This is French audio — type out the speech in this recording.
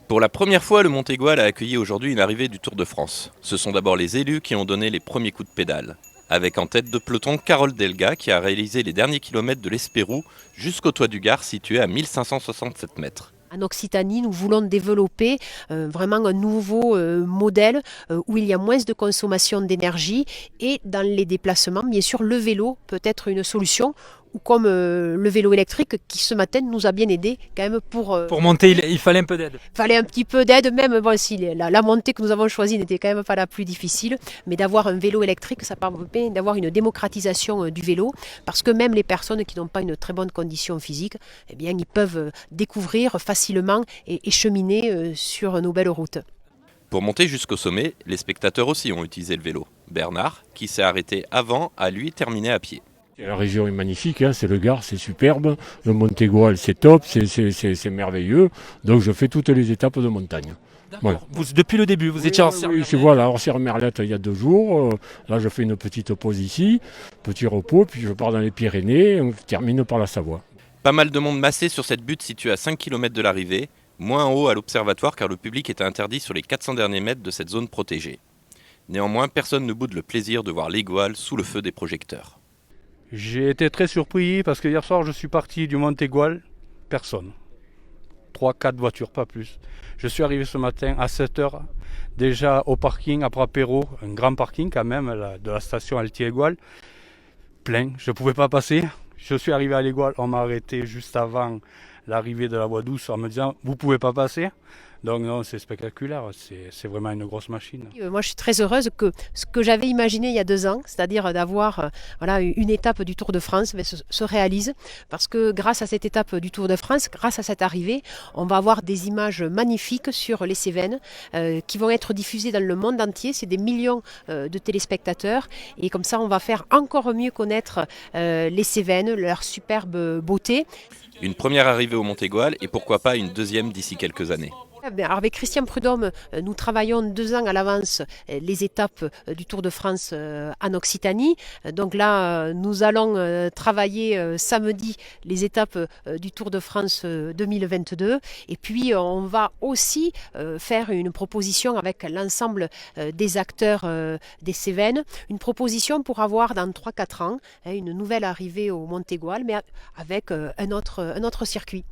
Pour la première fois, le Montégoal a accueilli aujourd'hui une arrivée du Tour de France. Ce sont d'abord les élus qui ont donné les premiers coups de pédale. Avec en tête de peloton Carole Delga qui a réalisé les derniers kilomètres de l'Espérou jusqu'au toit du Gard situé à 1567 mètres. En Occitanie, nous voulons développer vraiment un nouveau modèle où il y a moins de consommation d'énergie et dans les déplacements, bien sûr, le vélo peut être une solution ou comme le vélo électrique qui ce matin nous a bien aidé quand même Pour monter, il fallait un peu d'aide. fallait un petit peu d'aide même bon, si la montée que nous avons choisie n'était quand même pas la plus difficile, mais d'avoir un vélo électrique, ça permet d'avoir une démocratisation du vélo parce que même les personnes qui n'ont pas une très bonne condition physique, eh bien, ils peuvent découvrir facilement et cheminer sur nos belles routes. Pour monter jusqu'au sommet, les spectateurs aussi ont utilisé le vélo. Bernard, qui s'est arrêté avant, a lui terminé à pied. La région est magnifique, hein, c'est le Gard, c'est superbe. Le Montégoal, c'est top, c'est merveilleux. Donc je fais toutes les étapes de montagne. Voilà. Depuis le début, vous étiez en Oui, voilà, en Serre-Merlette il y a 2 jours. Là, je fais une petite pause ici, petit repos, puis je pars dans les Pyrénées, on termine par la Savoie. Pas mal de monde massé sur cette butte située à 5 km de l'arrivée, moins en haut à l'observatoire car le public était interdit sur les 400 derniers mètres de cette zone protégée. Néanmoins, personne ne boude le plaisir de voir l'Égoal sous le feu des projecteurs. J'ai été très surpris parce que hier soir je suis parti du Montégoal, personne. 3-4 voitures, pas plus. Je suis arrivé ce matin à 7h, déjà au parking après apéro, un grand parking quand même de la station Altier-Égoal, plein, je ne pouvais pas passer. Je suis arrivé à l'Égoal, on m'a arrêté juste avant l'arrivée de la voie douce en me disant vous ne pouvez pas passer. Donc non, c'est spectaculaire, c'est vraiment une grosse machine. Moi, je suis très heureuse que ce que j'avais imaginé il y a 2 ans, c'est-à-dire d'avoir voilà, une étape du Tour de France, se réalise. Parce que grâce à cette étape du Tour de France, grâce à cette arrivée, on va avoir des images magnifiques sur les Cévennes qui vont être diffusées dans le monde entier. C'est des millions de téléspectateurs. Et comme ça, on va faire encore mieux connaître les Cévennes, leur superbe beauté. Une première arrivée au Montégoal et pourquoi pas une deuxième d'ici quelques années. Alors avec Christian Prudhomme, nous travaillons 2 ans à l'avance les étapes du Tour de France en Occitanie. Donc là, nous allons travailler samedi les étapes du Tour de France 2022. Et puis, on va aussi faire une proposition avec l'ensemble des acteurs des Cévennes. Une proposition pour avoir dans 3-4 ans une nouvelle arrivée au Montégoal, mais avec un autre circuit.